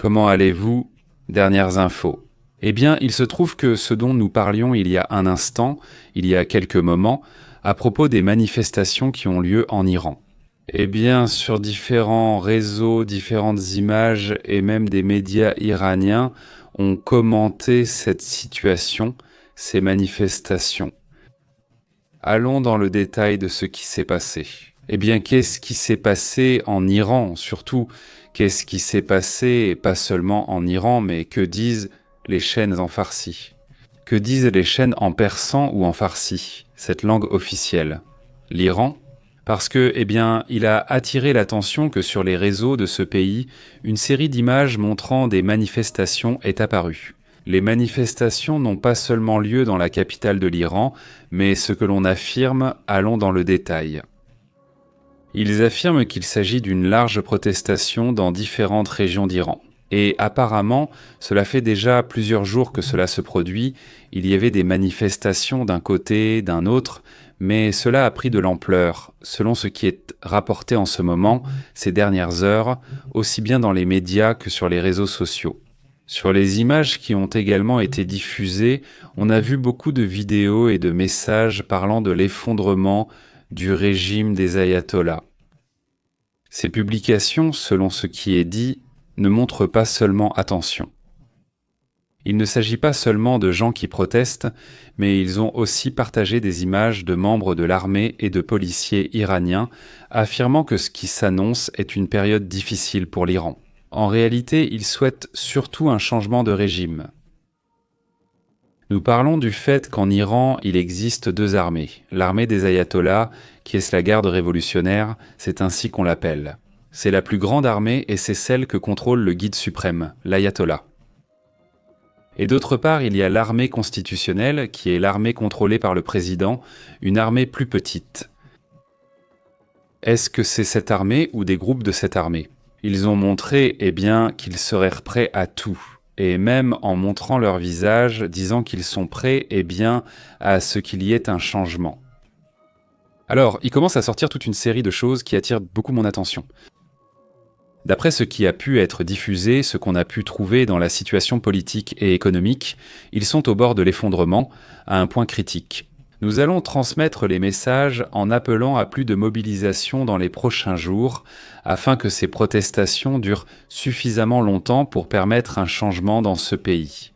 Comment allez-vous? Dernières infos. Eh bien, il se trouve que ce dont nous parlions il y a un instant, il y a quelques moments, à propos des manifestations qui ont lieu en Iran. Eh bien, sur différents réseaux, différentes images et même des médias iraniens ont commenté cette situation, ces manifestations. Allons dans le détail de ce qui s'est passé. Eh bien, qu'est-ce qui s'est passé en Iran? Surtout, qu'est-ce qui s'est passé, et pas seulement en Iran, mais que disent les chaînes en farsi? Que disent les chaînes en persan ou en farsi, cette langue officielle? L'Iran? Parce que, eh bien, il a attiré l'attention que sur les réseaux de ce pays, une série d'images montrant des manifestations est apparue. Les manifestations n'ont pas seulement lieu dans la capitale de l'Iran, mais ce que l'on affirme, allons dans le détail. Ils affirment qu'il s'agit d'une large protestation dans différentes régions d'Iran. Et apparemment, cela fait déjà plusieurs jours que cela se produit, il y avait des manifestations d'un côté, d'un autre, mais cela a pris de l'ampleur, selon ce qui est rapporté en ce moment, ces dernières heures, aussi bien dans les médias que sur les réseaux sociaux. Sur les images qui ont également été diffusées, on a vu beaucoup de vidéos et de messages parlant de l'effondrement du régime des ayatollahs. Ces publications, selon ce qui est dit, ne montrent pas seulement attention. Il ne s'agit pas seulement de gens qui protestent, mais ils ont aussi partagé des images de membres de l'armée et de policiers iraniens, affirmant que ce qui s'annonce est une période difficile pour l'Iran. En réalité, ils souhaitent surtout un changement de régime. Nous parlons du fait qu'en Iran, il existe deux armées. L'armée des ayatollahs, qui est la garde révolutionnaire, c'est ainsi qu'on l'appelle. C'est la plus grande armée et c'est celle que contrôle le guide suprême, l'ayatollah. Et d'autre part, il y a l'armée constitutionnelle, qui est l'armée contrôlée par le président, une armée plus petite. Est-ce que c'est cette armée ou des groupes de cette armée? Ils ont montré, eh bien, qu'ils seraient prêts à tout. Et même en montrant leur visage, disant qu'ils sont prêts, eh bien, à ce qu'il y ait un changement. Alors, il commence à sortir toute une série de choses qui attirent beaucoup mon attention. D'après ce qui a pu être diffusé, ce qu'on a pu trouver dans la situation politique et économique, ils sont au bord de l'effondrement, à un point critique. Nous allons transmettre les messages en appelant à plus de mobilisation dans les prochains jours, afin que ces protestations durent suffisamment longtemps pour permettre un changement dans ce pays.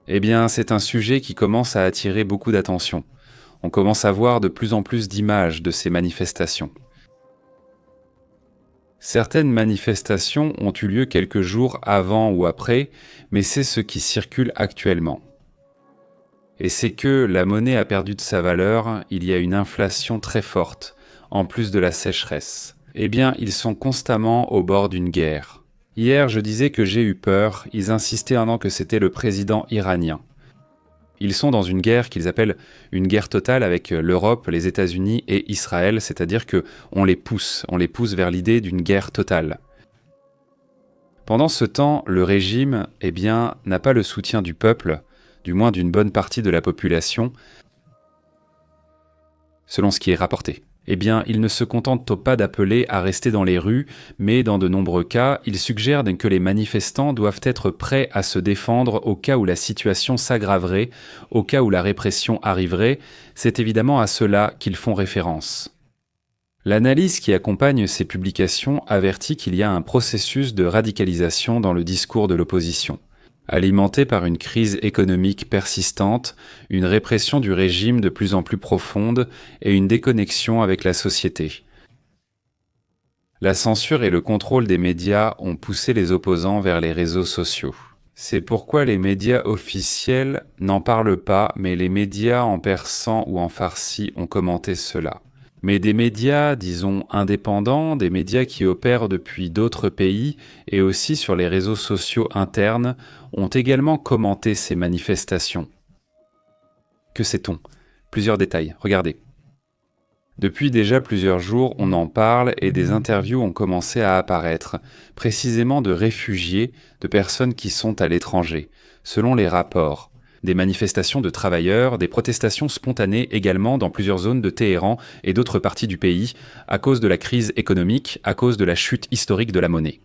Eh bien, c'est un sujet qui commence à attirer beaucoup d'attention. On commence à voir de plus en plus d'images de ces manifestations. Certaines manifestations ont eu lieu quelques jours avant ou après, mais c'est ce qui circule actuellement. Et c'est que la monnaie a perdu de sa valeur, il y a une inflation très forte, en plus de la sécheresse. Eh bien, ils sont constamment au bord d'une guerre. Hier, je disais que j'ai eu peur, ils insistaient un an que c'était le président iranien. Ils sont dans une guerre qu'ils appellent une guerre totale avec l'Europe, les États-Unis et Israël, c'est-à-dire qu'on les pousse vers l'idée d'une guerre totale. Pendant ce temps, le régime, eh bien, n'a pas le soutien du peuple, du moins d'une bonne partie de la population, selon ce qui est rapporté. Eh bien, ils ne se contentent pas d'appeler à rester dans les rues, mais dans de nombreux cas, ils suggèrent que les manifestants doivent être prêts à se défendre au cas où la situation s'aggraverait, au cas où la répression arriverait. C'est évidemment à cela qu'ils font référence. L'analyse qui accompagne ces publications avertit qu'il y a un processus de radicalisation dans le discours de l'opposition. Alimenté par une crise économique persistante, une répression du régime de plus en plus profonde et une déconnexion avec la société. La censure et le contrôle des médias ont poussé les opposants vers les réseaux sociaux. C'est pourquoi les médias officiels n'en parlent pas, mais les médias en persan ou en farsi ont commenté cela. Mais des médias, disons, indépendants, des médias qui opèrent depuis d'autres pays et aussi sur les réseaux sociaux internes, ont également commenté ces manifestations. Que sait-on? Plusieurs détails, regardez. Depuis déjà plusieurs jours, on en parle et des interviews ont commencé à apparaître, précisément de réfugiés, de personnes qui sont à l'étranger, selon les rapports. Des manifestations de travailleurs, des protestations spontanées également dans plusieurs zones de Téhéran et d'autres parties du pays, à cause de la crise économique, à cause de la chute historique de la monnaie.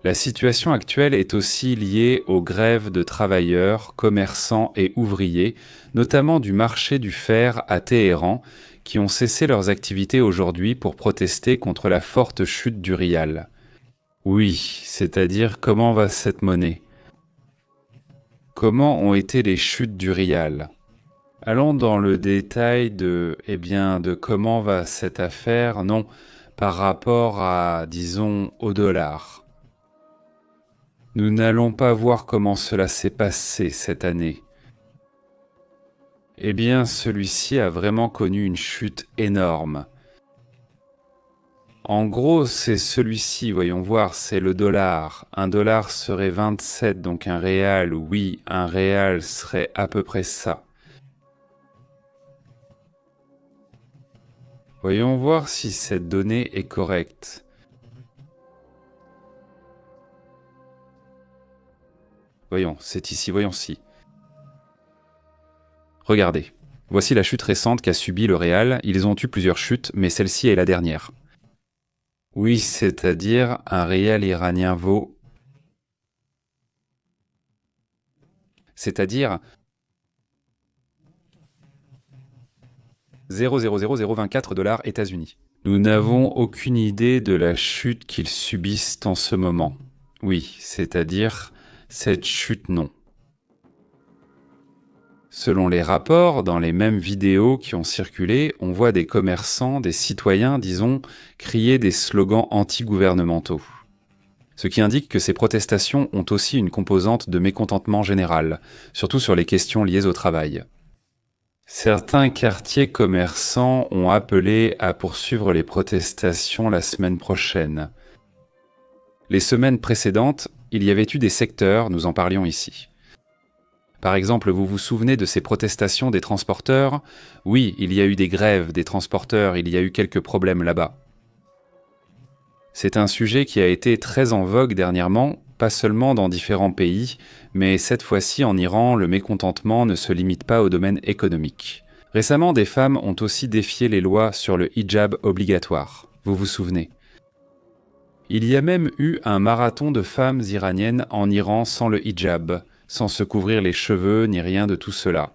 La situation actuelle est aussi liée aux grèves de travailleurs, commerçants et ouvriers, notamment du marché du fer à Téhéran, qui ont cessé leurs activités aujourd'hui pour protester contre la forte chute du rial. Oui, c'est-à-dire comment va cette monnaie? Comment ont été les chutes du rial? Allons dans le détail de comment va cette affaire, non, par rapport à, disons, au dollar. Nous n'allons pas voir comment cela s'est passé cette année. Eh bien, celui-ci a vraiment connu une chute énorme. En gros, c'est celui-ci, voyons voir, c'est le dollar. Un dollar serait 27, donc un réal, oui, un réal serait à peu près ça. Voyons voir si cette donnée est correcte. Voyons, c'est ici, voyons si. Regardez, voici la chute récente qu'a subie le réal. Ils ont eu plusieurs chutes, mais celle-ci est la dernière. Oui, c'est-à-dire un réal iranien vaut... C'est-à-dire 0,00024 dollars États-Unis. Nous n'avons aucune idée de la chute qu'ils subissent en ce moment. Oui, c'est-à-dire cette chute non. Selon les rapports, dans les mêmes vidéos qui ont circulé, on voit des commerçants, des citoyens, disons, crier des slogans anti-gouvernementaux. Ce qui indique que ces protestations ont aussi une composante de mécontentement général, surtout sur les questions liées au travail. Certains quartiers commerçants ont appelé à poursuivre les protestations la semaine prochaine. Les semaines précédentes, il y avait eu des secteurs, nous en parlions ici. Par exemple, vous vous souvenez de ces protestations des transporteurs? Oui, il y a eu des grèves des transporteurs, il y a eu quelques problèmes là-bas. C'est un sujet qui a été très en vogue dernièrement, pas seulement dans différents pays, mais cette fois-ci en Iran, le mécontentement ne se limite pas au domaine économique. Récemment, des femmes ont aussi défié les lois sur le hijab obligatoire. Vous vous souvenez? Il y a même eu un marathon de femmes iraniennes en Iran sans le hijab, sans se couvrir les cheveux ni rien de tout cela.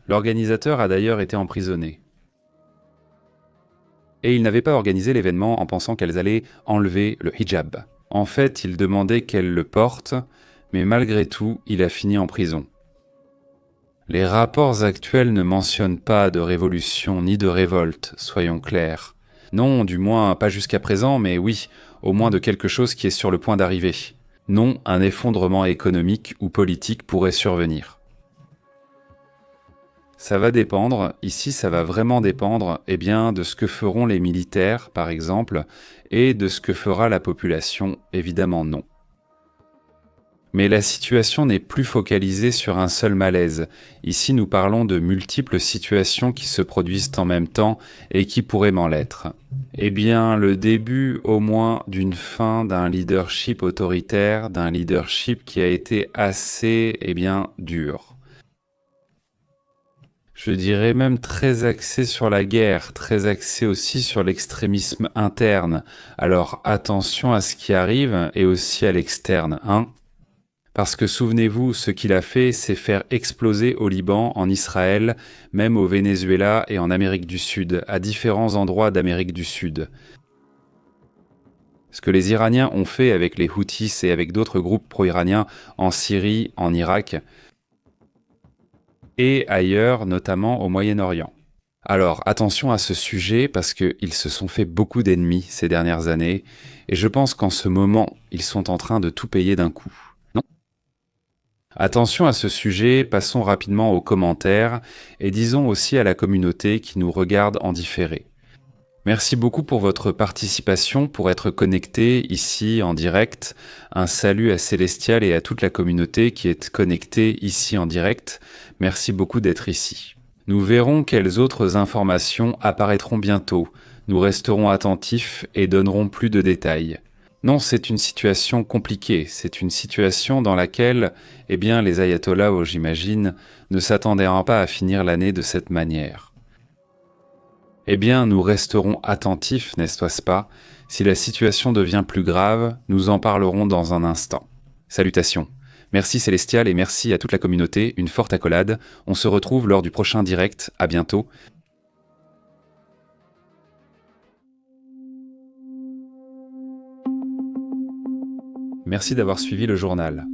L'organisateur a d'ailleurs été emprisonné. Et il n'avait pas organisé l'événement en pensant qu'elles allaient enlever le hijab. En fait, il demandait qu'elles le portent, mais malgré tout, il a fini en prison. Les rapports actuels ne mentionnent pas de révolution ni de révolte, soyons clairs. Non, du moins pas jusqu'à présent, mais oui, au moins de quelque chose qui est sur le point d'arriver. Non, un effondrement économique ou politique pourrait survenir. Ça va dépendre, ici ça va vraiment dépendre de ce que feront les militaires, par exemple, et de ce que fera la population, évidemment non. Mais la situation n'est plus focalisée sur un seul malaise. Ici nous parlons de multiples situations qui se produisent en même temps et qui pourraient m'en l'être. Le début au moins d'une fin d'un leadership autoritaire, d'un leadership qui a été assez, dur. Je dirais même très axé sur la guerre, très axé aussi sur l'extrémisme interne. Alors attention à ce qui arrive et aussi à l'externe, hein. Parce que souvenez-vous, ce qu'il a fait, c'est faire exploser au Liban, en Israël, même au Venezuela et en Amérique du Sud, à différents endroits d'Amérique du Sud. Ce que les Iraniens ont fait avec les Houthis et avec d'autres groupes pro-iraniens en Syrie, en Irak, et ailleurs, notamment au Moyen-Orient. Alors, attention à ce sujet parce qu'ils se sont fait beaucoup d'ennemis ces dernières années, et je pense qu'en ce moment, ils sont en train de tout payer d'un coup. Non? Attention à ce sujet, passons rapidement aux commentaires, et disons aussi à la communauté qui nous regarde en différé. Merci beaucoup pour votre participation, pour être connecté ici en direct. Un salut à Célestial et à toute la communauté qui est connectée ici en direct. Merci beaucoup d'être ici. Nous verrons quelles autres informations apparaîtront bientôt. Nous resterons attentifs et donnerons plus de détails. Non, c'est une situation compliquée. C'est une situation dans laquelle, les ayatollahs, j'imagine, ne s'attendaient pas à finir l'année de cette manière. Nous resterons attentifs, n'est-ce pas? Si la situation devient plus grave, nous en parlerons dans un instant. Salutations. Merci Célestial et merci à toute la communauté, une forte accolade. On se retrouve lors du prochain direct, à bientôt. Merci d'avoir suivi le journal.